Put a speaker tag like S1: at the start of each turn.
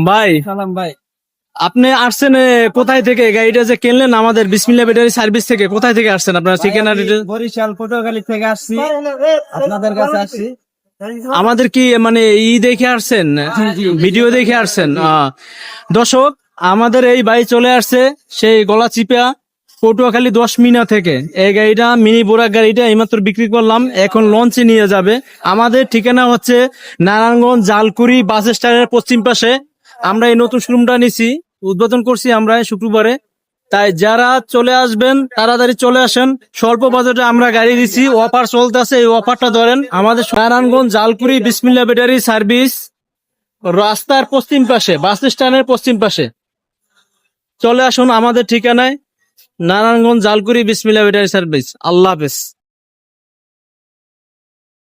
S1: ভাই
S2: সালাম ভাই।
S1: আপনি আসছেন কোথায় থেকে? গাড়িটা যে কিনলেন আমাদের বিসমিল্লাহ ব্যাটারি সার্ভিস থেকে, কোথায় থেকে আসছেন আপনার ঠিকানা?
S2: বরিশাল পটুয়াখালী থেকে আসছি, আপনাদের কাছে আসছি।
S1: আমাদের কি মানে দেখে আসছেন, ভিডিও দেখে আসছেন? দর্শক, আমাদের এই ভাই চলে আসছে সেই গলাচিপা পটুয়াখালী 10 মিনা থেকে। এই গাড়িটা মিনি বোরাক গাড়িটা এইমাত্র বিক্রি করলাম, এখন লঞ্চে নিয়ে যাবে। আমাদের ঠিকানা হচ্ছে নারায়ণগঞ্জ জালকুড়ি বাস স্ট্যান্ডের পশ্চিম পাশে। আমরা এই নতুন শোরুমটা নিছি, উদ্বোধন করছি আমরা এই শুক্রবারে। তাই যারা চলে আসবেন তাড়াতাড়ি চলে আসেন। স্বল্প বাজেটে আমরা গাড়ি দিচ্ছি, অফার চলতেছে, এই অফারটা ধরেন। আমাদের নারায়ণগঞ্জ জালকুড়ি বিসমিল্লাহ ব্যাটারি সার্ভিস, রাস্তার পশ্চিম পাশে, বাস স্ট্যান্ডের পশ্চিম পাশে। চলে আসুন আমাদের ঠিকানায়, নারায়ণগঞ্জ জালকুড়ি বিসমিল্লাহ ব্যাটারি সার্ভিস। আল্লাহ হাফেজ।